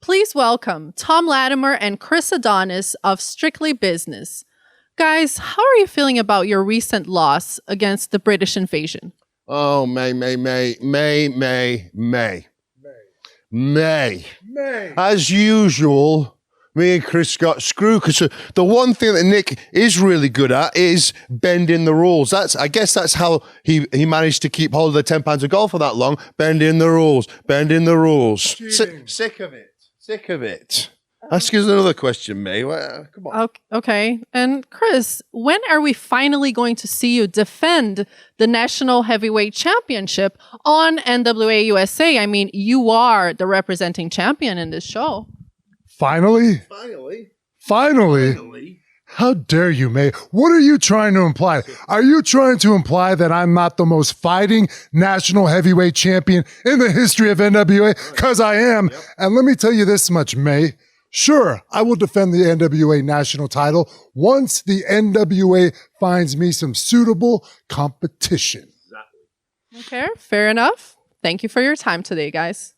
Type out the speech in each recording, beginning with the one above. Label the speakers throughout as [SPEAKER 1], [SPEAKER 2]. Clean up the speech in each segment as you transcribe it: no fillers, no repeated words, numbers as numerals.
[SPEAKER 1] Please welcome Tom Latimer and Chris Adonis of Strictly Business. Guys, how are you feeling about your recent loss against the British invasion?
[SPEAKER 2] Oh, May. As usual, me and Chris got screwed because the one thing that Nick is really good at is bending the rules. I guess that's how he managed to keep hold of the 10 pounds of gold for that long. Bending the rules. Sick of it. Ask us another question, May. Come on.
[SPEAKER 1] Okay. And Chris, when are we finally going to see you defend the National Heavyweight Championship on NWA USA? I mean, you are the representing champion in this show.
[SPEAKER 3] Finally? How dare you, May? What are you trying to imply? Are you trying to imply that I'm not the most fighting national heavyweight champion in the history of NWA? Because I am. Yep. And let me tell you this much, May. Sure, I will defend the NWA national title once the NWA finds me some suitable competition.
[SPEAKER 1] Okay, fair enough. Thank you for your time today, guys.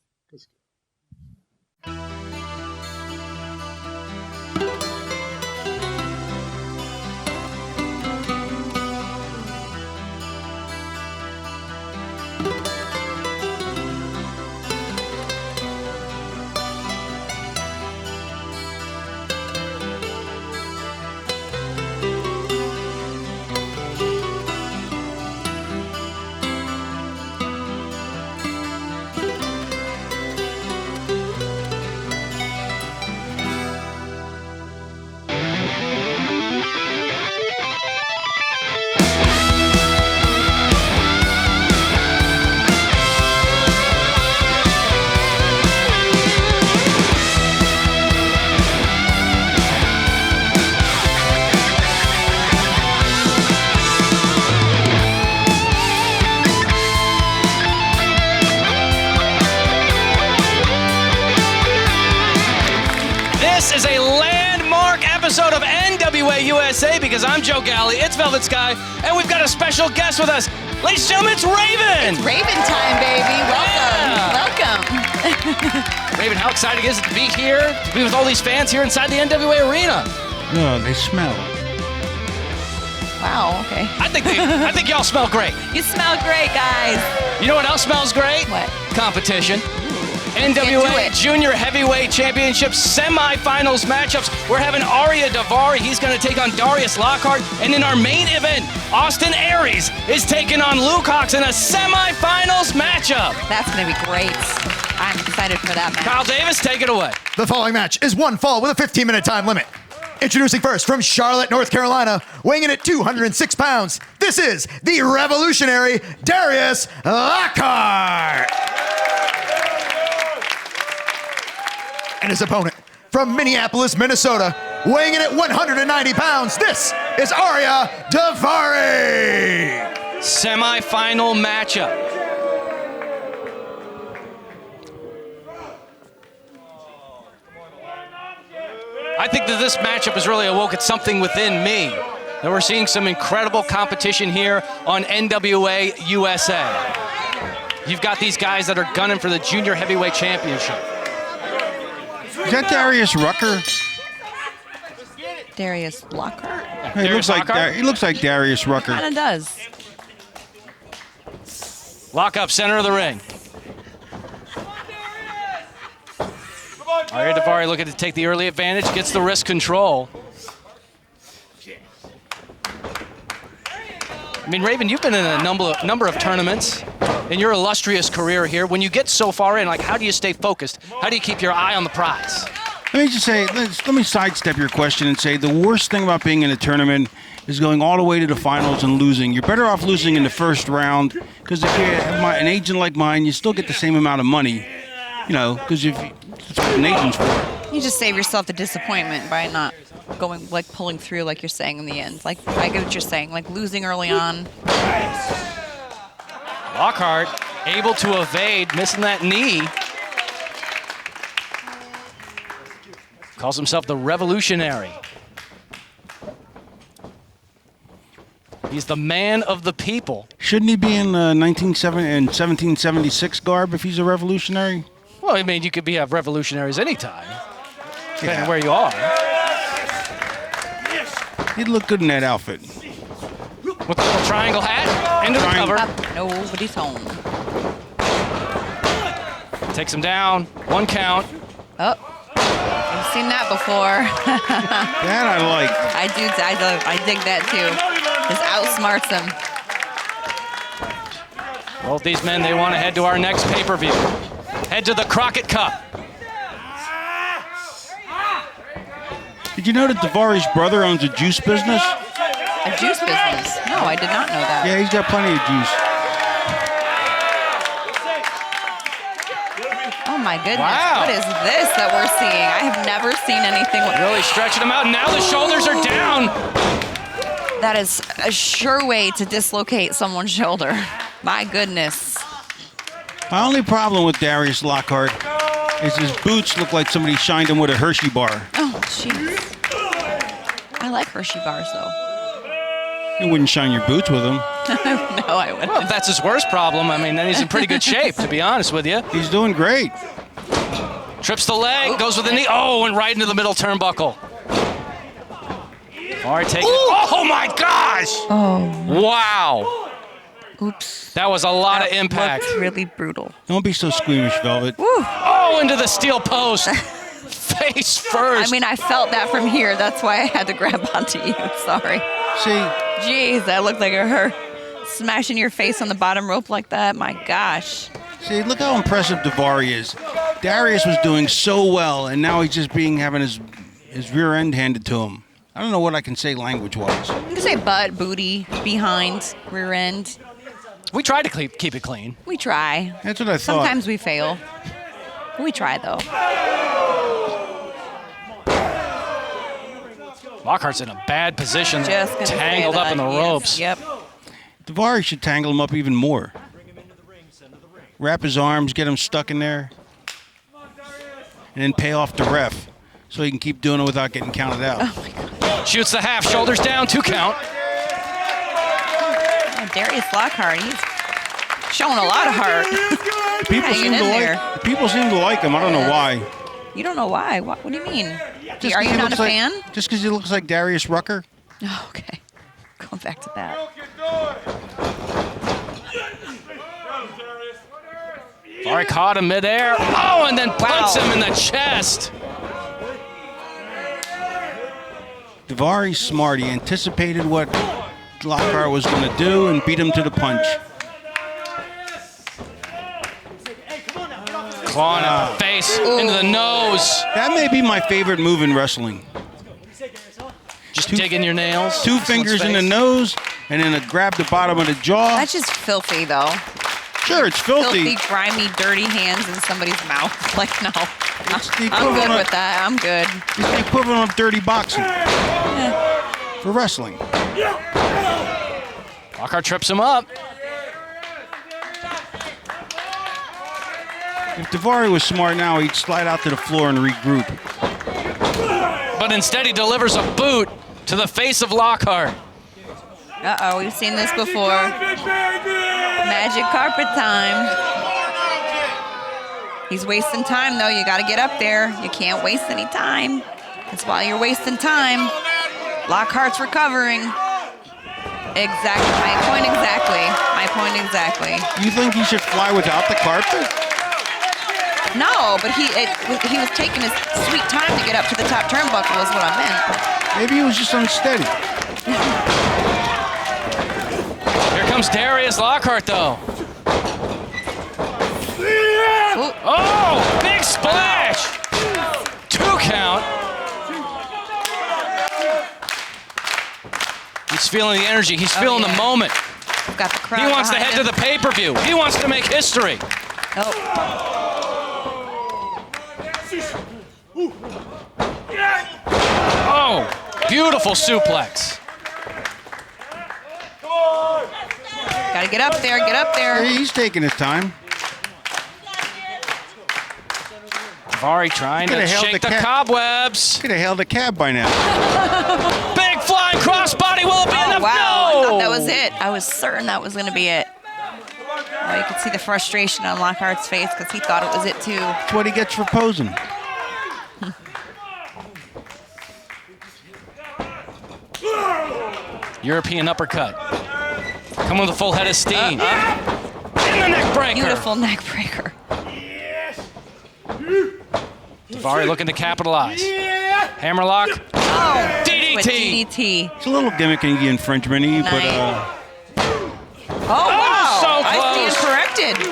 [SPEAKER 4] This is a landmark episode of NWA USA because I'm Joe Galley, it's Velvet Sky, and we've got a special guest with us. Ladies and gentlemen, it's Raven!
[SPEAKER 5] It's Raven time, baby. Welcome.
[SPEAKER 4] Raven, how exciting is it to be here, to be with all these fans here inside the NWA arena?
[SPEAKER 6] No, they smell.
[SPEAKER 5] Wow, okay.
[SPEAKER 4] I think y'all smell great.
[SPEAKER 5] You smell great, guys.
[SPEAKER 4] You know what else smells great?
[SPEAKER 5] What?
[SPEAKER 4] Competition. NWA Junior Heavyweight Championship semifinals matchups. We're having Ariya Daivari. He's going to take on Darius Lockhart. And in our main event, Austin Aries is taking on Luke Hawx in a semifinals matchup.
[SPEAKER 5] That's going to be great. I'm excited for that match.
[SPEAKER 4] Kyle Davis, take it away.
[SPEAKER 7] The following match is one fall with a 15-minute time limit. Introducing first from Charlotte, North Carolina, weighing in at 206 pounds, this is the revolutionary Darius Lockhart. And his opponent from Minneapolis, Minnesota, weighing in at 190 pounds, this is Ariya Daivari.
[SPEAKER 4] Semi-final matchup. I think that this matchup has really awoken something within me. That we're seeing some incredible competition here on NWA USA. You've got these guys that are gunning for the Junior Heavyweight Championship.
[SPEAKER 6] Is that Darius Rucker?
[SPEAKER 5] Darius Lockhart?
[SPEAKER 6] He looks like Darius Rucker.
[SPEAKER 5] Kind of does.
[SPEAKER 4] Lock up, center of the ring. Ariya Daivari looking to take the early advantage, gets the wrist control. I mean, Raven, you've been in a number of tournaments in your illustrious career here. When you get so far in, like, how do you stay focused? How do you keep your eye on the prize?
[SPEAKER 6] Let me just say, let me sidestep your question and say the worst thing about being in a tournament is going all the way to the finals and losing. You're better off losing in the first round because if you're an agent like mine, you still get the same amount of money, you know, because that's what an agent's for.
[SPEAKER 5] You just save yourself the disappointment by not going, like, pulling through, like you're saying in the end. Like, I get what you're saying, like losing early on.
[SPEAKER 4] Lockhart able to evade, missing that knee. Calls himself the Revolutionary. He's the man of the people.
[SPEAKER 6] Shouldn't he be in 1776 garb if he's a revolutionary?
[SPEAKER 4] Well, I mean, you could have revolutionaries anytime, depending on where you are.
[SPEAKER 6] He'd look good in that outfit.
[SPEAKER 4] With the little triangle hat, into the cover.
[SPEAKER 5] Up, nobody's home.
[SPEAKER 4] Takes him down, 1 count.
[SPEAKER 5] Oh, I've seen that before.
[SPEAKER 6] That I like.
[SPEAKER 5] I dig that too. Just outsmarts him.
[SPEAKER 4] Both these men, they want to head to our next pay-per-view. Head to the Rockett Cup.
[SPEAKER 6] Did you know that Daivari's brother owns a juice business?
[SPEAKER 5] A juice business? No, I did not know that.
[SPEAKER 6] Yeah, he's got plenty of juice.
[SPEAKER 5] Oh my goodness.
[SPEAKER 4] Wow.
[SPEAKER 5] What is this that we're seeing? I have never seen anything.
[SPEAKER 4] Really stretching him out. Now the shoulders are down.
[SPEAKER 5] That is a sure way to dislocate someone's shoulder. My goodness.
[SPEAKER 6] My only problem with Darius Lockhart is his boots look like somebody shined him with a Hershey bar.
[SPEAKER 5] Oh, jeez. I like Hershey bars, though.
[SPEAKER 6] You wouldn't shine your boots with them.
[SPEAKER 5] No, I wouldn't.
[SPEAKER 4] Well, if that's his worst problem, I mean, then he's in pretty good shape, to be honest with you.
[SPEAKER 6] He's doing great.
[SPEAKER 4] Trips the leg, goes with the knee. Oh, and right into the middle turnbuckle. All right, take it. Oh, my gosh!
[SPEAKER 5] Oh.
[SPEAKER 4] Wow.
[SPEAKER 5] Oops.
[SPEAKER 4] That was a lot of
[SPEAKER 5] That
[SPEAKER 4] impact.
[SPEAKER 5] looked really brutal.
[SPEAKER 6] Don't be so squeamish, Velvet.
[SPEAKER 5] Woo.
[SPEAKER 4] Oh, into the steel post. Face first.
[SPEAKER 5] I mean, I felt that from here. That's why I had to grab onto you. Sorry.
[SPEAKER 6] See,
[SPEAKER 5] Jeez, that looked like her smashing your face on the bottom rope like that. My gosh.
[SPEAKER 6] look how impressive Daivari is. Darius was doing so well, and now he's just having his rear end handed to him. I don't know what I can say language-wise.
[SPEAKER 5] You can say butt, booty, behind, rear end.
[SPEAKER 4] We tried to keep it clean.
[SPEAKER 5] We try.
[SPEAKER 6] That's what I thought.
[SPEAKER 5] Sometimes we fail. We try, though.
[SPEAKER 4] Lockhart's in a bad position.
[SPEAKER 5] Just gonna say
[SPEAKER 4] tangled up
[SPEAKER 5] that.
[SPEAKER 4] in the ropes.
[SPEAKER 5] Yep.
[SPEAKER 6] Daivari should tangle him up even more. Wrap his arms, get him stuck in there, and then pay off the ref so he can keep doing it without getting counted out.
[SPEAKER 5] Oh, my God.
[SPEAKER 4] Shoots the half, shoulders down, 2 count.
[SPEAKER 5] Oh, Darius Lockhart, he's showing a lot of heart.
[SPEAKER 6] People
[SPEAKER 5] Hanging in there.
[SPEAKER 6] People seem to like him. I don't know why.
[SPEAKER 5] You don't know why. What do you mean?
[SPEAKER 6] Just
[SPEAKER 5] Are
[SPEAKER 6] 'cause
[SPEAKER 5] you
[SPEAKER 6] he
[SPEAKER 5] not a
[SPEAKER 6] looks like-
[SPEAKER 5] fan?
[SPEAKER 6] Just because he looks like Darius Rucker.
[SPEAKER 5] Oh, okay. Going back to that.
[SPEAKER 4] Daivari caught him midair. Oh, and then punts him in the chest.
[SPEAKER 6] Daivari's smart. He anticipated what Lockhart was going to do and beat him to the punch.
[SPEAKER 4] Claw in the face, into the nose.
[SPEAKER 6] That may be my favorite move in wrestling.
[SPEAKER 4] Just digging your nails.
[SPEAKER 6] 2 fingers in the nose and then grab the bottom of the jaw.
[SPEAKER 5] That's just filthy, though.
[SPEAKER 6] Sure, it's filthy.
[SPEAKER 5] Filthy, grimy, dirty hands in somebody's mouth. Like, no.
[SPEAKER 6] It's the
[SPEAKER 5] I'm
[SPEAKER 6] equivalent
[SPEAKER 5] good
[SPEAKER 6] of-
[SPEAKER 5] with that. I'm good.
[SPEAKER 6] It's the equivalent of dirty boxing for wrestling.
[SPEAKER 4] Lockhart trips him up.
[SPEAKER 6] If Daivari was smart now, he'd slide out to the floor and regroup.
[SPEAKER 4] But instead he delivers a boot to the face of Lockhart.
[SPEAKER 5] Uh-oh, we've seen this before. Magic carpet time. He's wasting time, though. You got to get up there. You can't waste any time. That's why you're wasting time. Lockhart's recovering. Exactly. My point exactly. My point exactly.
[SPEAKER 6] You think he should fly without the carpet?
[SPEAKER 5] No, but he was taking his sweet time to get up to the top turnbuckle is what I meant.
[SPEAKER 6] Maybe he was just unsteady.
[SPEAKER 4] Here comes Darius Lockhart, though.
[SPEAKER 5] Ooh.
[SPEAKER 4] Oh, big splash. 2 count. He's feeling the energy. He's feeling the moment.
[SPEAKER 5] Got the crowd
[SPEAKER 4] He wants to
[SPEAKER 5] behind
[SPEAKER 4] head to
[SPEAKER 5] him.
[SPEAKER 4] the pay-per-view. He wants to make history.
[SPEAKER 5] Oh.
[SPEAKER 4] Oh, beautiful suplex.
[SPEAKER 5] Got to get up there. Get up there.
[SPEAKER 6] He's taking his time.
[SPEAKER 4] Daivari trying
[SPEAKER 6] Coulda
[SPEAKER 4] to
[SPEAKER 6] held
[SPEAKER 4] shake
[SPEAKER 6] the
[SPEAKER 4] the
[SPEAKER 6] cat.
[SPEAKER 4] cobwebs.
[SPEAKER 6] Could have hailed a cab by now.
[SPEAKER 4] Big flying crossbody. Will it be
[SPEAKER 5] Oh,
[SPEAKER 4] enough?
[SPEAKER 5] wow. I
[SPEAKER 4] No.
[SPEAKER 5] thought that was it. I was certain that was going to be it. Oh, you could see the frustration on Lockhart's face because he thought it was it too.
[SPEAKER 6] That's what he gets for posing.
[SPEAKER 4] European uppercut. Come with a full head of steam. In the neck breaker.
[SPEAKER 5] Beautiful neck breaker.
[SPEAKER 4] Daivari looking to capitalize. Hammerlock.
[SPEAKER 5] Oh,
[SPEAKER 4] DDT.
[SPEAKER 5] with DDT.
[SPEAKER 6] It's a little gimmicky infringement-y, but
[SPEAKER 5] Oh, wow.
[SPEAKER 4] so
[SPEAKER 5] I
[SPEAKER 4] close.
[SPEAKER 5] stand corrected.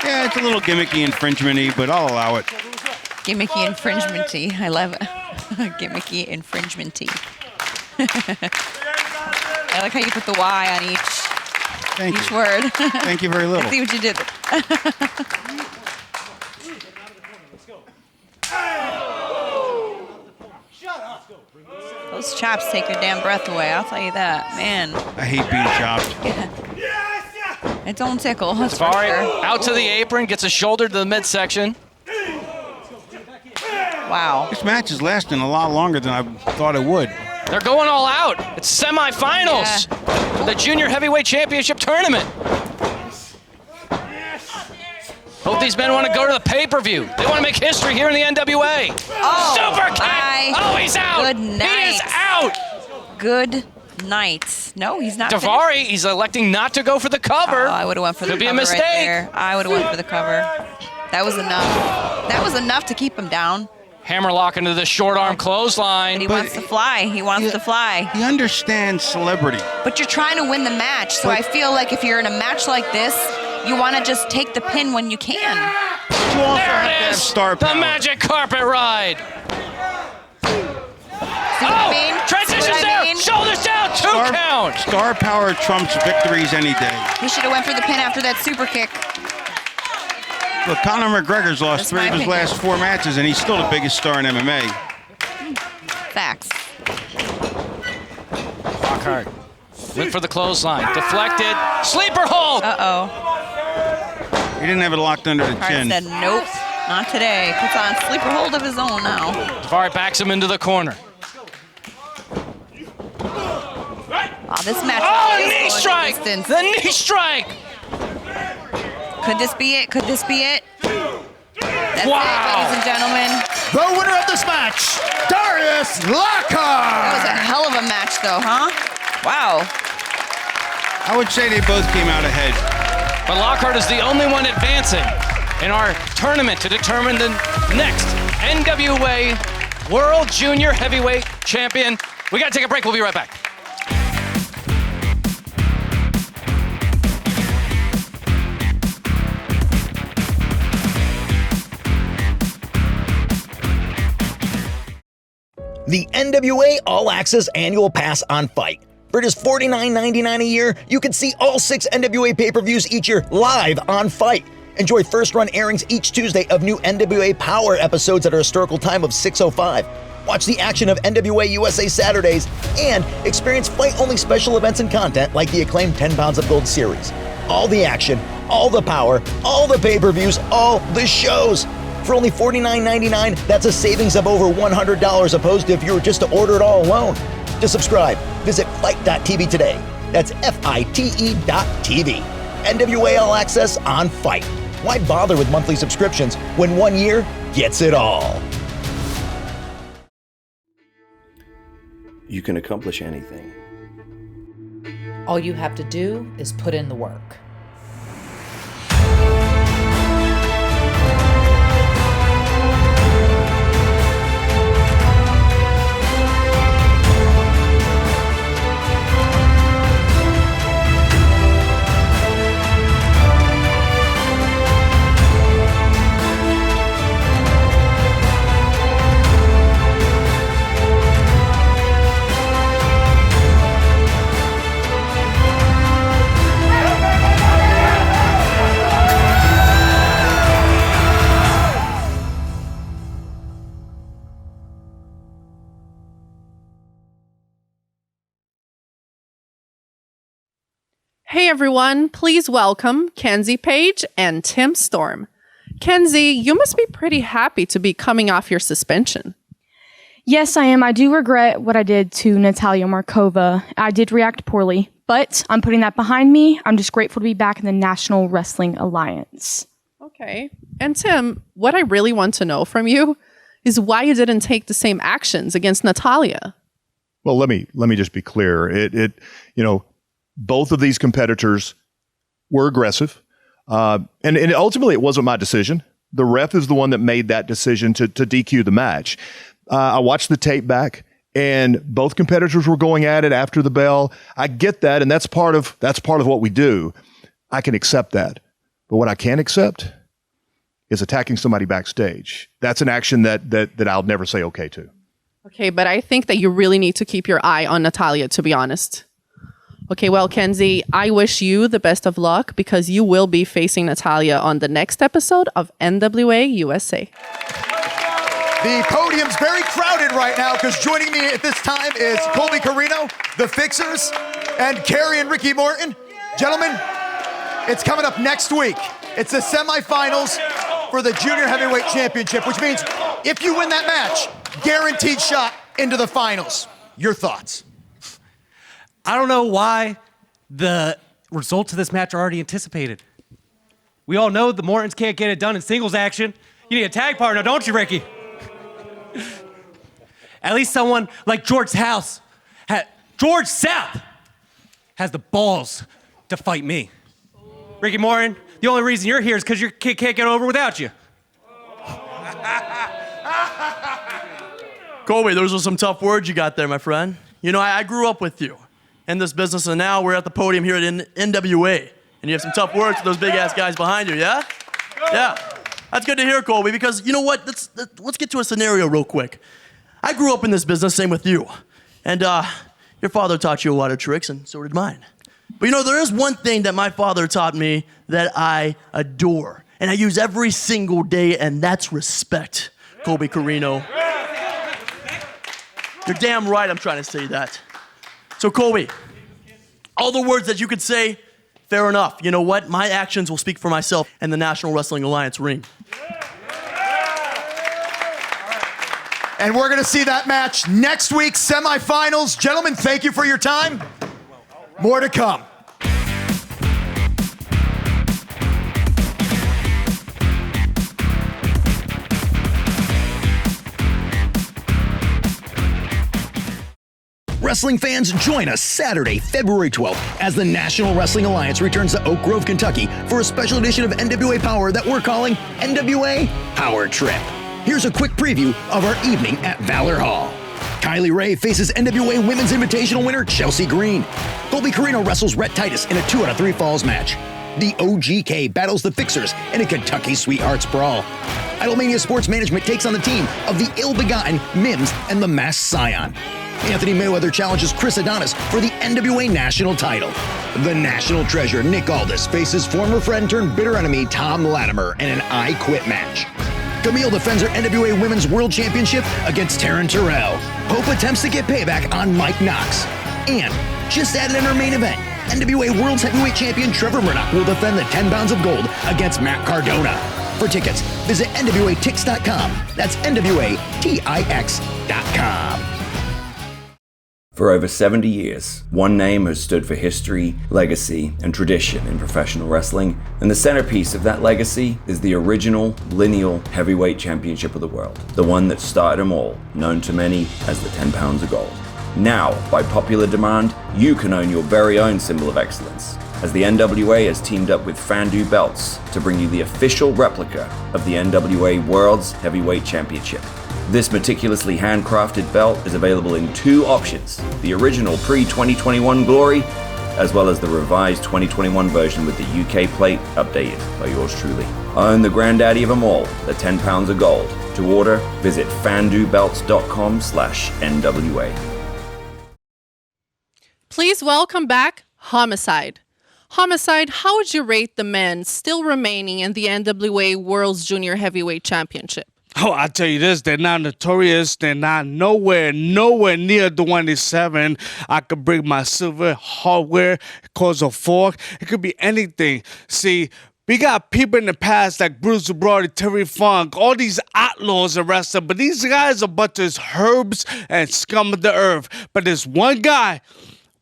[SPEAKER 6] yeah, it's a little gimmicky infringement-y, but I'll allow it.
[SPEAKER 5] Gimmicky infringement-y. I love it. Gimmicky infringement-y. I like how you put the Y on
[SPEAKER 6] Thank
[SPEAKER 5] each
[SPEAKER 6] you.
[SPEAKER 5] word.
[SPEAKER 6] Thank you very
[SPEAKER 5] I
[SPEAKER 6] little.
[SPEAKER 5] see what you did. Those chops take your damn breath away. I'll tell you that, man.
[SPEAKER 6] I hate being chopped.
[SPEAKER 5] It don't tickle. That's for
[SPEAKER 4] Daivari
[SPEAKER 5] sure.
[SPEAKER 4] out to the apron, gets a shoulder to the midsection.
[SPEAKER 5] Wow.
[SPEAKER 6] This match is lasting a lot longer than I thought it would.
[SPEAKER 4] They're going all out. It's semifinals for the Junior Heavyweight Championship tournament. Both these men want to go to the pay-per-view. They want to make history here in the NWA.
[SPEAKER 5] Oh,
[SPEAKER 4] Super kick!
[SPEAKER 5] my
[SPEAKER 4] Oh, he's out!
[SPEAKER 5] good
[SPEAKER 4] He
[SPEAKER 5] night.
[SPEAKER 4] is out!
[SPEAKER 5] Good night. No, he's not.
[SPEAKER 4] Daivari, he's electing not to go for the cover.
[SPEAKER 5] Oh, I would have went for the
[SPEAKER 4] Could be
[SPEAKER 5] cover
[SPEAKER 4] a mistake.
[SPEAKER 5] right there. I would have went for the cover. That was enough. That was enough to keep him down.
[SPEAKER 4] Hammerlock into the short arm
[SPEAKER 5] And
[SPEAKER 4] clothesline.
[SPEAKER 5] he wants to fly. He wants to fly.
[SPEAKER 6] He understands celebrity.
[SPEAKER 5] But you're trying to win the match, so I feel like if you're in a match like this, you want to just take the pin when you can.
[SPEAKER 6] You also
[SPEAKER 4] There
[SPEAKER 6] have to
[SPEAKER 4] it
[SPEAKER 6] have
[SPEAKER 4] is!
[SPEAKER 6] star
[SPEAKER 4] The
[SPEAKER 6] power.
[SPEAKER 4] magic carpet ride.
[SPEAKER 5] See what I mean?
[SPEAKER 4] Transitions
[SPEAKER 5] See what I
[SPEAKER 4] there.
[SPEAKER 5] mean?
[SPEAKER 4] Shoulders down. Two count.
[SPEAKER 6] Star power trumps victories any day.
[SPEAKER 5] He should have went for the pin after that super kick.
[SPEAKER 6] Look, Conor McGregor's lost
[SPEAKER 5] That's
[SPEAKER 6] 3
[SPEAKER 5] my
[SPEAKER 6] of his
[SPEAKER 5] opinion.
[SPEAKER 6] last 4 matches, and he's still the biggest star in MMA.
[SPEAKER 5] Facts.
[SPEAKER 4] Lockhart went for the clothesline. Deflected. Sleeper hold.
[SPEAKER 5] Uh-oh.
[SPEAKER 6] He didn't have it locked under the
[SPEAKER 5] Hart
[SPEAKER 6] chin.
[SPEAKER 5] said, nope, not today. Puts on sleeper hold of his own now.
[SPEAKER 4] Daivari backs him into the corner.
[SPEAKER 5] Oh, this match
[SPEAKER 4] Oh,
[SPEAKER 5] is
[SPEAKER 4] knee
[SPEAKER 5] going the
[SPEAKER 4] strike.
[SPEAKER 5] distance.
[SPEAKER 4] The knee strike.
[SPEAKER 5] Could this be it? Could this be it? That's
[SPEAKER 4] Wow.
[SPEAKER 5] it, ladies and gentlemen.
[SPEAKER 7] The winner of this match, Darius Lockhart.
[SPEAKER 5] That was a hell of a match, though, huh? Wow.
[SPEAKER 6] I would say they both came out ahead.
[SPEAKER 4] But Lockhart is the only one advancing in our tournament to determine the next NWA World Junior Heavyweight Champion. We got to take a break. We'll be right back.
[SPEAKER 8] The NWA All Access Annual Pass on FITE. For just $49.99 a year, you can see all 6 NWA pay-per-views each year live on FITE. Enjoy first-run airings each Tuesday of new NWA Powerrr episodes at a historical time of 6:05. Watch the action of NWA USA Saturdays and experience FITE-only special events and content like the acclaimed 10 Pounds of Gold series. All the action, all the power, all the pay-per-views, all the shows. For only $49.99, that's a savings of over $100 opposed to if you were just to order it all alone. To subscribe, visit FITE.tv today. That's FITE.tv. NWA All Access on FITE. Why bother with monthly subscriptions when 1 year gets it all?
[SPEAKER 9] You can accomplish anything.
[SPEAKER 10] All you have to do is put in the work.
[SPEAKER 1] Hey everyone, please welcome Kenzie Page and Tim Storm. Kenzie, you must be pretty happy to be coming off your suspension.
[SPEAKER 11] Yes, I am. I do regret what I did to Natalia Markova. I did react poorly, but I'm putting that behind me. I'm just grateful to be back in the National Wrestling Alliance.
[SPEAKER 1] Okay. And Tim, what I really want to know from you is why you didn't take the same actions against Natalia.
[SPEAKER 12] Well, let me just be clear. Both of these competitors were aggressive, and ultimately it wasn't my decision. The ref is the one that made that decision to DQ the match. I watched the tape back, and both competitors were going at it after the bell. I get that, and that's part of what we do. I can accept that, but what I can't accept is attacking somebody backstage. That's an action that I'll never say okay to.
[SPEAKER 1] Okay, but I think that you really need to keep your eye on Natalia, to be honest. Okay, well, Kenzie, I wish you the best of luck because you will be facing Natalia on the next episode of NWA USA.
[SPEAKER 7] The podium's very crowded right now because joining me at this time is Colby Corino, the Fixers, and Kerry and Ricky Morton. Gentlemen, it's coming up next week. It's the semifinals for the Junior Heavyweight Championship, which means if you win that match, guaranteed shot into the finals. Your thoughts?
[SPEAKER 13] I don't know why the results of this match are already anticipated. We all know the Mortons can't get it done in singles action. You need a tag partner, don't you, Ricky? At least someone like George South has the balls to fight me. Ricky Morton, the only reason you're here is because your kid can't get over without you.
[SPEAKER 14] Colby, those are some tough words you got there, my friend. You know, I grew up with you in this business, and now we're at the podium here at NWA, and you have some tough words to those big-ass guys behind you, yeah? Yeah. That's good to hear, Colby, because you know what? Let's get to a scenario real quick. I grew up in this business, same with you. And your father taught you a lot of tricks, and so did mine. But you know, there is one thing that my father taught me that I adore, and I use every single day, and that's respect, Colby Corino. You're damn right I'm trying to say that. So, Colby, all the words that you could say, fair enough. You know what? My actions will speak for myself and the National Wrestling Alliance ring.
[SPEAKER 7] And we're going to see that match next week, semifinals. Gentlemen, thank you for your time. More to come.
[SPEAKER 8] Wrestling fans, join us Saturday, February 12th, as the National Wrestling Alliance returns to Oak Grove, Kentucky for a special edition of NWA Powerrr that we're calling NWA PowerrrTrip. Here's a quick preview of our evening at Valor Hall. Kylie Ray faces NWA Women's Invitational winner Chelsea Green. Colby Corino wrestles Rhett Titus in a 2 out of 3 falls match. The OGK battles the Fixers in a Kentucky Sweethearts brawl. Idolmania Sports Management takes on the team of the ill-begotten Mims and the Masked Scion. Anthony Mayweather challenges Chris Adonis for the NWA National title. The National Treasure Nick Aldis faces former friend turned bitter enemy Tom Latimer in an I Quit match. Camille defends her NWA Women's World Championship against Taryn Terrell. Hope attempts to get payback on Mike Knox. And just added in her main event, NWA World's Heavyweight Champion Trevor Murdoch will defend the 10 pounds of gold against Matt Cardona. For tickets, visit NWATix.com. That's NWATix.com.
[SPEAKER 9] For over 70 years, one name has stood for history, legacy, and tradition in professional wrestling, and the centerpiece of that legacy is the original lineal heavyweight championship of the world, the one that started them all, known to many as the 10 pounds of gold. Now, by popular demand, you can own your very own symbol of excellence, as the NWA has teamed up with Fandu Belts to bring you the official replica of the NWA World's Heavyweight Championship. This meticulously handcrafted belt is available in 2 options, the original pre-2021 Glory, as well as the revised 2021 version with the UK plate updated by yours truly. Own the granddaddy of them all, the 10 pounds of gold. To order, visit fandubelts.com/NWA.
[SPEAKER 1] Please welcome back Homicide. Homicide, how would you rate the men still remaining in the NWA World's Junior Heavyweight Championship?
[SPEAKER 15] Oh, I tell you this, they're not notorious. They're not nowhere near the 27. I could bring my silver hardware, cause a fork. It could be anything. See, We got people in the past like Bruce Brody, Terry Funk, all these outlaws and wrestlers, but these guys are a bunch of herbs and scum of the earth. But there's one guy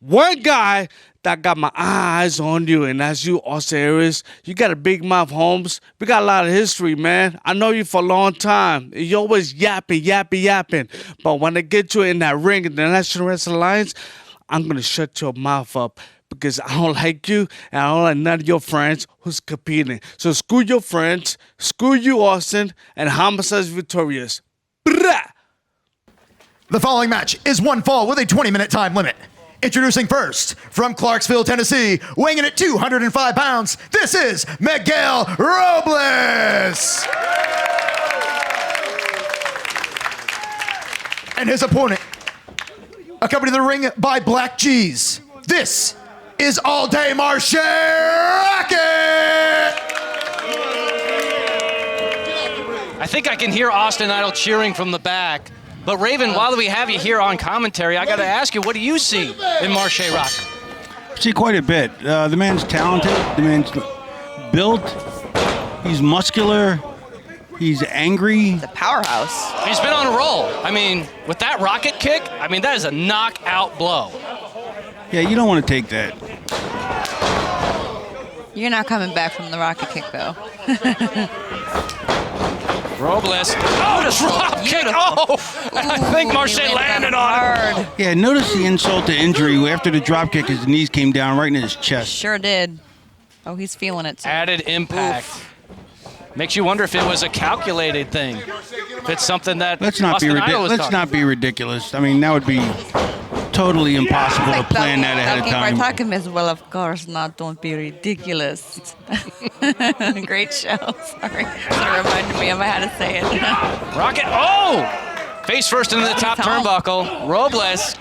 [SPEAKER 15] that got my eyes on you, and that's you, Austin Aries. You got a big mouth, Holmes. We got a lot of history, man. I know you for a long time. You always yapping. But when I get you in that ring in the National Wrestling Alliance, I'm going to shut your mouth up. Because I don't like you, and I don't like none of your friends who's competing. So screw your friends, screw you, Austin, and Homicide's victorious. Brah!
[SPEAKER 7] The following match is one fall with a 20-minute time limit. Introducing first, from Clarksville, Tennessee, weighing in at 205 pounds, this is Miguel Robles! And his opponent, accompanied to the ring by Black G's, this is All Day Marche Rockett!
[SPEAKER 4] I think I can hear Austin Idol cheering from the back. But Raven, while we have you here on commentary, I got to ask you, what do you see in Marche Rockett?
[SPEAKER 6] See quite a bit. The man's talented. The man's built. He's muscular. He's angry.
[SPEAKER 5] The powerhouse.
[SPEAKER 4] He's been on a roll. I mean, with that rocket kick, that is a knockout blow.
[SPEAKER 6] Yeah, you don't want to take that.
[SPEAKER 5] You're not coming back from the rocket kick, though.
[SPEAKER 4] Robles. Oh, drop kick. Oh, I think Marche landed on him.
[SPEAKER 6] Yeah, notice the insult to injury. After the drop kick, his knees came down right in his chest.
[SPEAKER 5] Sure did. Oh, he's feeling it, too.
[SPEAKER 4] Added impact. Oof. Makes you wonder if it was a calculated thing. If it's something that
[SPEAKER 6] Let's not be ridiculous. I mean, that would be totally impossible to plan that ahead of time.
[SPEAKER 5] Talking as well, of course not. Don't be ridiculous. Great show. Sorry. It reminded me of I had to say it.
[SPEAKER 4] Rocket. Oh! Face first into the top turnbuckle. Robles.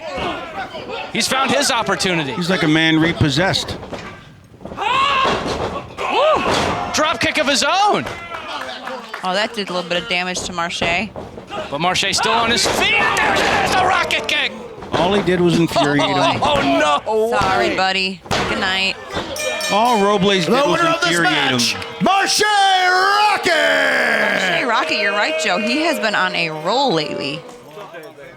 [SPEAKER 4] He's found his opportunity.
[SPEAKER 6] He's like a man repossessed.
[SPEAKER 4] Drop kick of his own.
[SPEAKER 5] Oh, that did a little bit of damage to Marche.
[SPEAKER 4] But Marche's still on his feet. There's the rocket kick.
[SPEAKER 6] All he did was infuriate him.
[SPEAKER 4] Oh, no.
[SPEAKER 5] Sorry, buddy. Good night.
[SPEAKER 6] All Robles did was infuriate him.
[SPEAKER 7] Marche Rockett!
[SPEAKER 5] Marche Rockett, you're right, Joe. He has been on a roll lately.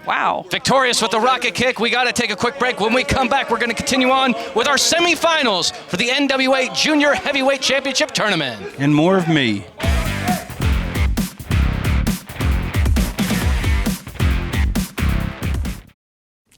[SPEAKER 5] Wow.
[SPEAKER 4] Victorious with the rocket kick. We got to take a quick break. When we come back, we're going to continue on with our semifinals for the NWA Junior Heavyweight Championship Tournament.
[SPEAKER 6] And more of me.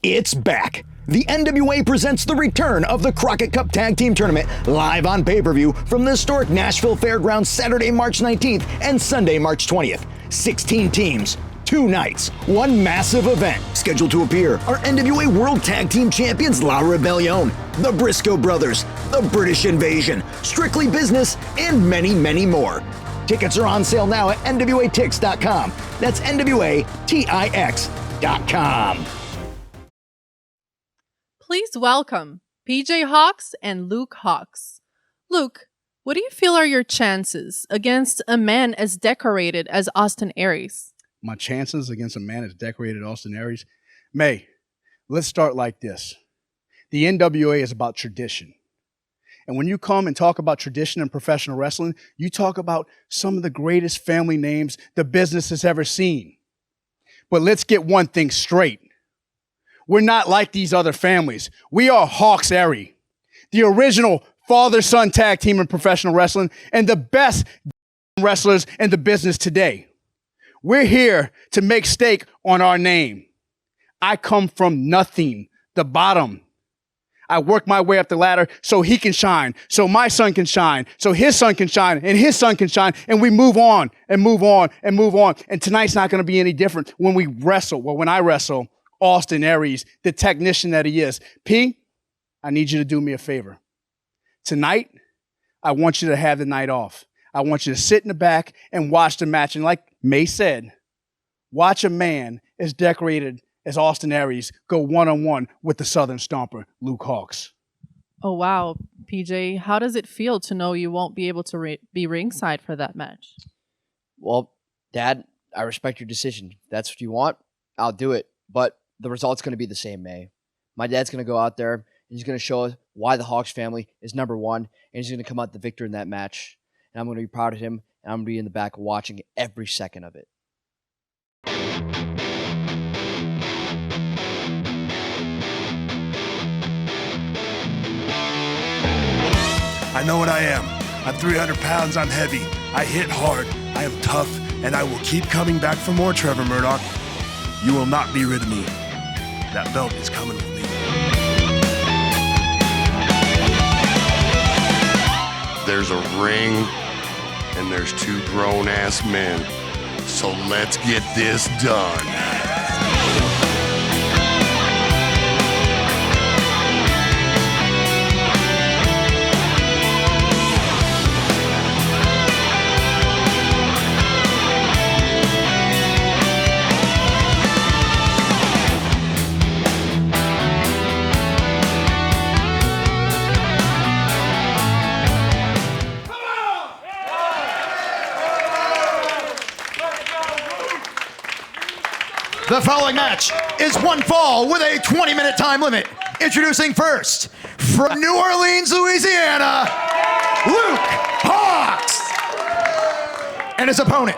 [SPEAKER 8] It's back. The NWA presents the return of the Crockett Cup Tag Team Tournament live on pay-per-view from the historic Nashville Fairgrounds Saturday, March 19th and Sunday, March 20th. 16 teams, 2 nights, 1 massive event. Scheduled to appear are NWA World Tag Team Champions La Rebellion, the Briscoe Brothers, the British Invasion, Strictly Business, and many, many more. Tickets are on sale now at NWATix.com. That's NWATix.com.
[SPEAKER 1] Please welcome PJ Hawx and Luke Hawx. Luke, what do you feel are your chances against a man as decorated as Austin Aries?
[SPEAKER 16] My chances against a man as decorated as Austin Aries? May, let's start like this. The NWA is about tradition. And when you come and talk about tradition in professional wrestling, you talk about some of the greatest family names the business has ever seen. But let's get one thing straight. We're not like these other families. We are Hawx Aries, the original father-son tag team in professional wrestling and the best wrestlers in the business today. We're here to make stake on our name. I come from nothing, the bottom. I work my way up the ladder so he can shine, so my son can shine, so his son can shine, and his son can shine, and we move on and move on and move on. And tonight's not going to be any different when we wrestle. Well, when I wrestle, Austin Aries, the technician that he is. P, I need you to do me a favor. Tonight, I want you to have the night off. I want you to sit in the back and watch the match. And like May said, watch a man as decorated as Austin Aries go one-on-one with the Southern Stomper, Luke Hawx.
[SPEAKER 1] Oh, wow. PJ, how does it feel to know you won't be able to be ringside for that match?
[SPEAKER 17] Well, Dad, I respect your decision. If that's what you want, I'll do it. But the result's going to be the same, May. My dad's going to go out there, and he's going to show us why the Hawx family is number one, and he's going to come out the victor in that match. and I'm going to be proud of him, and I'm going to be in the back watching every second of it.
[SPEAKER 18] I know what I am. I'm 300 pounds, I'm heavy. I hit hard, I am tough, and I will keep coming back for more, Trevor Murdoch. You will not be rid of me. That belt is coming with me.
[SPEAKER 19] There's a ring, and there's 2 grown-ass men. So let's get this done.
[SPEAKER 7] The following match is one fall with a 20-minute time limit. Introducing first, from New Orleans, Louisiana, Luke Hawx. And his opponent,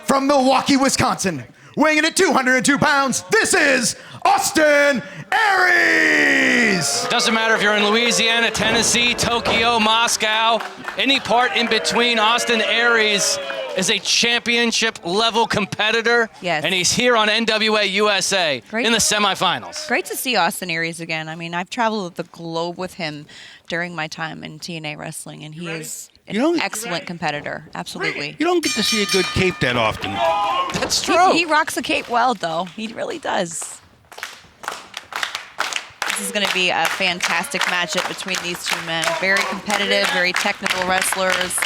[SPEAKER 7] from Milwaukee, Wisconsin, weighing in at 202 pounds, this is Austin Aries.
[SPEAKER 4] Doesn't matter if you're in Louisiana, Tennessee, Tokyo, Moscow, any part in between, Austin Aries is a championship level competitor.
[SPEAKER 5] Yes.
[SPEAKER 4] And he's here on NWA USA in the semifinals.
[SPEAKER 5] Great to see Austin Aries again. I mean, I've traveled the globe with him during my time in TNA wrestling, and he is an excellent competitor. Absolutely.
[SPEAKER 6] You don't get to see a good cape that often.
[SPEAKER 4] That's true.
[SPEAKER 5] He rocks the cape well, though. He really does. This is going to be a fantastic matchup between these two men. Very competitive, very technical wrestlers.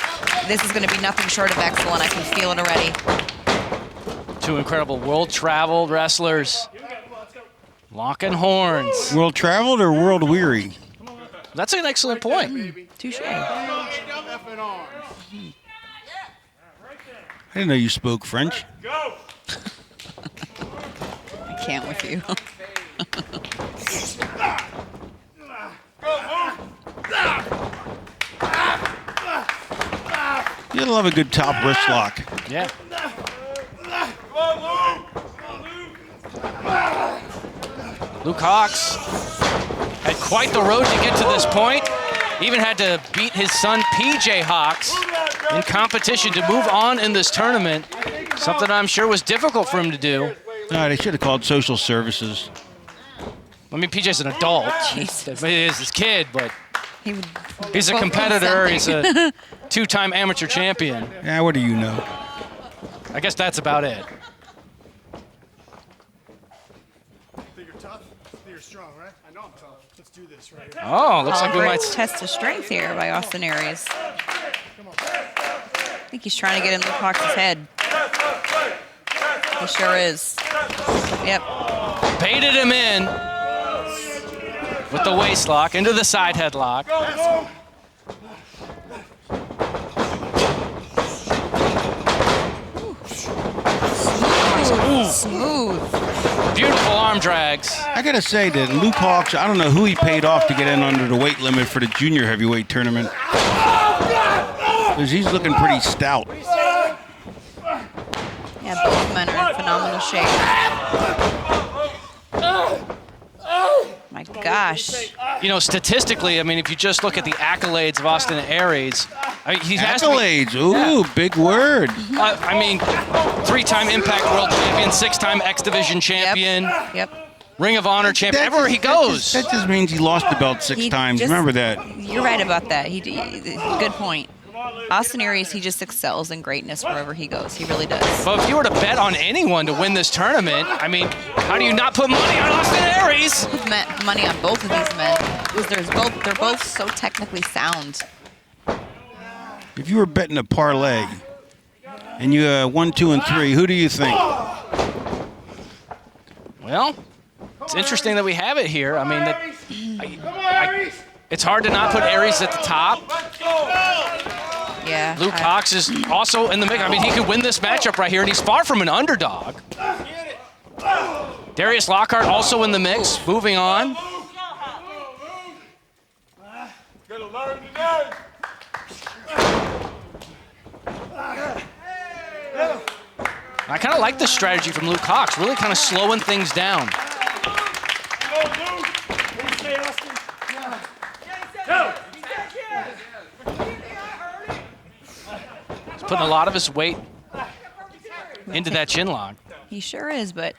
[SPEAKER 5] This is going to be nothing short of excellent. I can feel it already.
[SPEAKER 4] 2 incredible world-traveled wrestlers. Locking horns.
[SPEAKER 6] World-traveled or world-weary?
[SPEAKER 4] That's an excellent point.
[SPEAKER 5] Touche.
[SPEAKER 6] I didn't know you spoke French.
[SPEAKER 5] I can't with you.
[SPEAKER 6] You love a good top wrist lock.
[SPEAKER 4] Yeah. Luke Hawx had quite the road to get to this point. Even had to beat his son PJ Hawx in competition to move on in this tournament. Something I'm sure was difficult for him to do.
[SPEAKER 6] No, they should have called social services.
[SPEAKER 4] I mean, PJ's an adult.
[SPEAKER 5] Jesus.
[SPEAKER 4] He is his kid, but he's a
[SPEAKER 5] both
[SPEAKER 4] competitor.
[SPEAKER 5] something.
[SPEAKER 4] He's a 2-time amateur champion.
[SPEAKER 6] Yeah, what do you know?
[SPEAKER 4] I guess that's about it.
[SPEAKER 18] Think you're tough? Think you're strong, right? I know I'm tough. Let's do this right here.
[SPEAKER 4] Oh, looks like we
[SPEAKER 5] Great
[SPEAKER 4] might
[SPEAKER 5] test of strength here by Austin Aries. I think he's trying to get in Luke Hawx's head. He sure is. Yep.
[SPEAKER 4] baited him in with the waist lock into the side headlock.
[SPEAKER 5] Smooth.
[SPEAKER 4] Beautiful arm drags.
[SPEAKER 6] I gotta say that Luke Hawx, I don't know who he paid off to get in under the weight limit for the junior heavyweight tournament. Because he's looking pretty stout.
[SPEAKER 5] Yeah, both men are in phenomenal shape. My gosh.
[SPEAKER 4] You know, statistically, I mean, if you just look at the accolades of Austin Aries, I mean, he has
[SPEAKER 6] Accolades, ooh, big word.
[SPEAKER 4] I mean, 3-time Impact World Champion, 6-time X Division Champion.
[SPEAKER 5] Yep.
[SPEAKER 4] Ring of Honor champion. Everywhere he goes.
[SPEAKER 6] That just means he lost the belt six times. Remember that.
[SPEAKER 5] You're right about that. Good point. Austin Aries, he just excels in greatness wherever he goes. He really does.
[SPEAKER 4] But if you were to bet on anyone to win this tournament, I mean, how do you not put money on Austin Aries?
[SPEAKER 5] Put money on both of these men because they're both so technically sound.
[SPEAKER 6] If you were betting a parlay and you 1, 2, and 3, who do you think?
[SPEAKER 4] Well, it's interesting that we have it here. I mean, it's hard to not put Aries at the top.
[SPEAKER 5] Yeah.
[SPEAKER 4] Luke Hawx is also in the mix. I mean, he could win this matchup right here, and he's far from an underdog. Darius Lockhart also in the mix. Moving on. I kind of like the strategy from Luke Hawx, really kind of slowing things down. He's putting a lot of his weight into that chin lock.
[SPEAKER 5] He sure is, but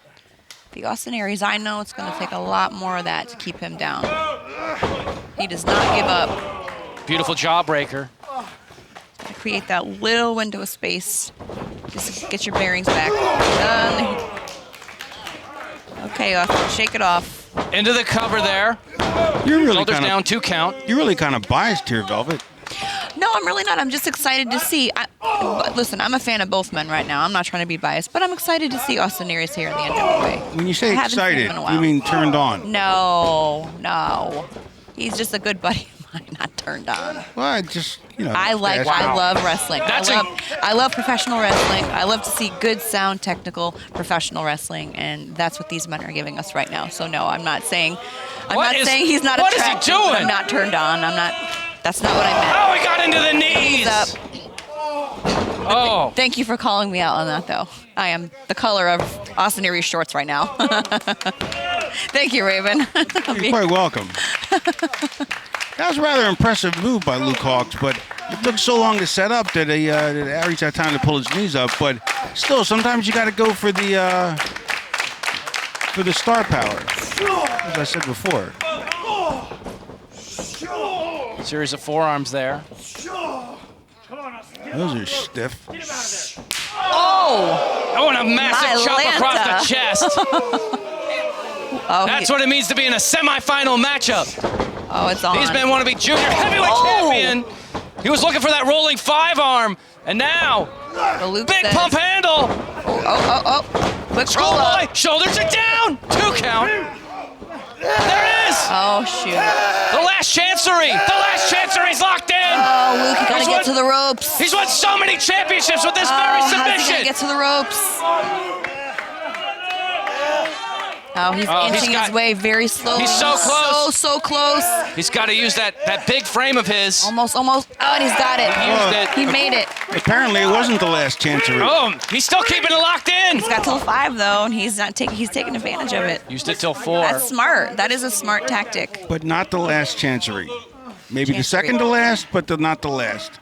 [SPEAKER 5] the Austin Aries, I know it's going to take a lot more of that to keep him down. He does not give up.
[SPEAKER 4] Beautiful jawbreaker.
[SPEAKER 5] To create that little window of space. Just to get your bearings back. Done. Okay, Austin, shake it off.
[SPEAKER 4] Into the cover there.
[SPEAKER 6] You're really
[SPEAKER 4] Shoulders
[SPEAKER 6] kind
[SPEAKER 4] down, 2 count.
[SPEAKER 6] You're really kind of biased here, Velvet.
[SPEAKER 5] No, I'm really not. I'm just excited to see. But listen, I'm a fan of both men right now. I'm not trying to be biased, but I'm excited to see Austin Aries here in the NWA.
[SPEAKER 6] When you say
[SPEAKER 5] I haven't seen him
[SPEAKER 6] excited,
[SPEAKER 5] in a while.
[SPEAKER 6] you mean turned on?
[SPEAKER 5] No. He's just a good buddy of mine, not turned on.
[SPEAKER 6] Well, I just, you know.
[SPEAKER 5] I love wrestling. I love professional wrestling. I love to see good, sound, technical, professional wrestling, and that's what these men are giving us right now. So no, I'm not saying he's not attractive.
[SPEAKER 4] What is he doing?
[SPEAKER 5] I'm not turned on. That's not what I meant.
[SPEAKER 4] Oh, he got into the knees. Oh.
[SPEAKER 5] Thank you for calling me out on that, though. I am the color of Austin Aries shorts right now. Thank you, Raven.
[SPEAKER 6] You're quite welcome. That was a rather impressive move by Luke Hawx, but it took so long to set up that Aries had time to pull his knees up. But still, sometimes you got to go for the star power, as I said before.
[SPEAKER 4] Series of forearms there.
[SPEAKER 6] Those are stiff.
[SPEAKER 5] Oh,
[SPEAKER 4] and a massive chop across the chest. That's what it means to be in a semifinal matchup.
[SPEAKER 5] Oh, it's on.
[SPEAKER 4] These men want to be junior heavyweight champion. He was looking for that rolling 5-arm, and now big pump handle.
[SPEAKER 5] Quick
[SPEAKER 4] Schoolboy, shoulders are down. 2 count. There it is.
[SPEAKER 5] Oh, shoot.
[SPEAKER 4] The last chancery. The last chancery's locked in.
[SPEAKER 5] Oh, Luke, you gotta get to the ropes.
[SPEAKER 4] He's won so many championships with this very submission.
[SPEAKER 5] How's he gonna get to the ropes? Oh, he's inching his way very slowly.
[SPEAKER 4] He's so close.
[SPEAKER 5] So close.
[SPEAKER 4] He's got to use that big frame of his.
[SPEAKER 5] Almost. Oh, and he's got it.
[SPEAKER 4] He used it.
[SPEAKER 5] He made it.
[SPEAKER 6] Apparently, it wasn't the last chancery.
[SPEAKER 4] Oh, he's still keeping it locked in.
[SPEAKER 5] He's got till 5 though, and he's taking advantage of it.
[SPEAKER 4] Used it till 4.
[SPEAKER 5] That's smart. That is a smart tactic.
[SPEAKER 6] But not the last chancery. Maybe the second to last, but not the last.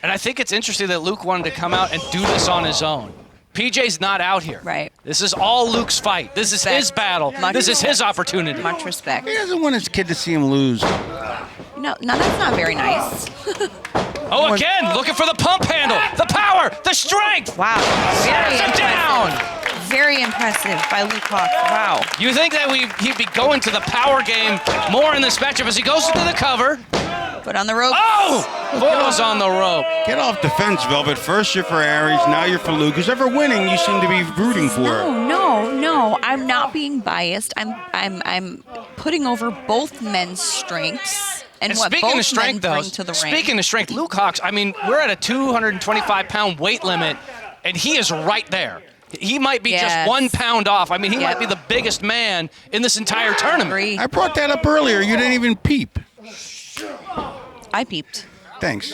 [SPEAKER 4] And I think it's interesting that Luke wanted to come out and do this on his own. PJ's not out here.
[SPEAKER 5] Right.
[SPEAKER 4] This is all Luke's fight. This is his battle. This is his opportunity.
[SPEAKER 5] Much respect.
[SPEAKER 6] He doesn't want his kid to see him lose.
[SPEAKER 5] No, that's not very nice.
[SPEAKER 4] Oh, again, looking for the pump handle, the power, the strength.
[SPEAKER 5] Wow.
[SPEAKER 4] Very down.
[SPEAKER 5] Very impressive by Luke Hawx. Wow.
[SPEAKER 4] You think that he'd be going to the power game more in this matchup as he goes into the cover.
[SPEAKER 5] Put on the rope.
[SPEAKER 4] Oh! Goes on the rope.
[SPEAKER 6] Get off the fence, Velvet. First you're for Aries, now you're for Luke. Who's ever winning, you seem to be rooting for.
[SPEAKER 5] No. I'm not being biased. I'm putting over both men's strengths. And what
[SPEAKER 4] speaking
[SPEAKER 5] both
[SPEAKER 4] of strength,
[SPEAKER 5] men
[SPEAKER 4] though,
[SPEAKER 5] bring to the ring.
[SPEAKER 4] speaking of strength, Luke Hawx, I mean, we're at a 225-pound weight limit, and he is right there. He might be just 1 pound off. I mean, he might be the biggest man in this entire tournament.
[SPEAKER 6] I brought that up earlier. You didn't even peep.
[SPEAKER 5] I peeped.
[SPEAKER 6] Thanks.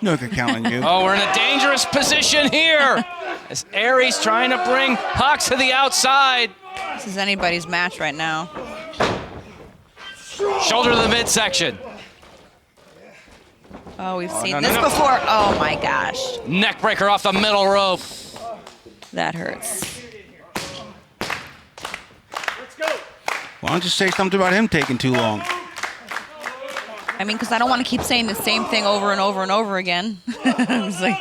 [SPEAKER 6] No can count on you.
[SPEAKER 4] Oh, we're in a dangerous position here. As Aries trying to bring Hawx to the outside.
[SPEAKER 5] This is anybody's match right now.
[SPEAKER 4] Shoulder to the midsection.
[SPEAKER 5] Oh, we've seen this before. Oh, my gosh.
[SPEAKER 4] Neck breaker off the middle rope.
[SPEAKER 5] That hurts.
[SPEAKER 6] Why don't you say something about him taking too long?
[SPEAKER 5] I mean, because I don't want to keep saying the same thing over and over and over again. It's like,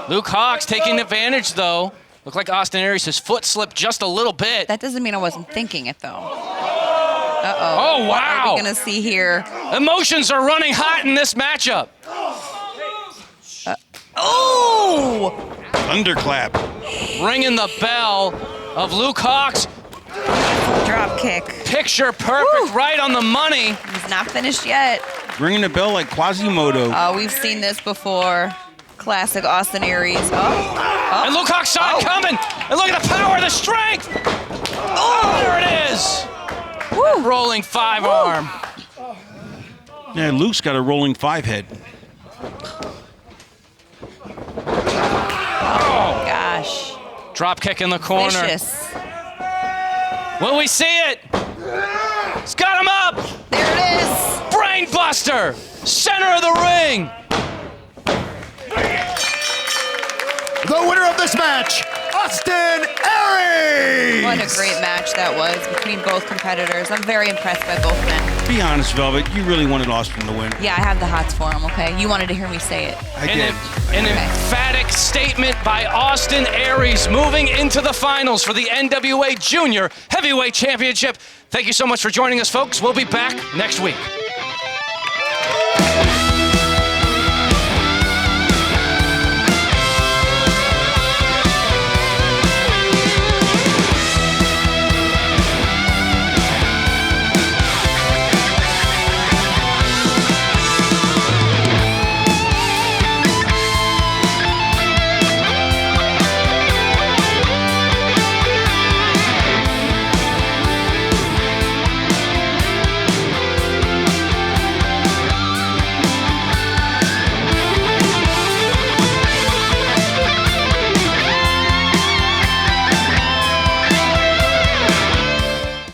[SPEAKER 4] Luke Hawx taking advantage, though. Looked like Austin Aries, his foot slipped just a little bit.
[SPEAKER 5] that doesn't mean I wasn't thinking it, though.
[SPEAKER 4] Oh,
[SPEAKER 5] What are
[SPEAKER 4] wow.
[SPEAKER 5] we going to see here?
[SPEAKER 4] Emotions are running hot in this matchup.
[SPEAKER 5] Oh!
[SPEAKER 6] Thunderclap.
[SPEAKER 4] Ringing the bell of Luke Hawx.
[SPEAKER 5] Drop kick.
[SPEAKER 4] Picture perfect, right on the money.
[SPEAKER 5] He's not finished yet.
[SPEAKER 6] Ringing the bell like Quasimodo.
[SPEAKER 5] Oh, we've seen this before. Classic Austin Aries.
[SPEAKER 4] And Luke Hawx saw it coming. And look at the power, the strength. Oh, there it is.
[SPEAKER 5] Woo.
[SPEAKER 4] Rolling 5-arm.
[SPEAKER 6] Yeah, Luke's got a rolling 5 head.
[SPEAKER 5] Oh, gosh.
[SPEAKER 4] Drop kick in the corner.
[SPEAKER 5] Vicious.
[SPEAKER 4] Will we see it? He's got him up.
[SPEAKER 5] There it is.
[SPEAKER 4] Brain buster. Center of the ring.
[SPEAKER 7] The winner of this match, Austin Aries!
[SPEAKER 5] What a great match that was between both competitors. I'm very impressed by both men.
[SPEAKER 6] Be honest, Velvet, you really wanted Austin to win.
[SPEAKER 5] Yeah, I have the hots for him, okay? You wanted to hear me say it.
[SPEAKER 6] I did.
[SPEAKER 4] An emphatic statement by Austin Aries moving into the finals for the NWA Junior Heavyweight Championship. Thank you so much for joining us, folks. We'll be back next week.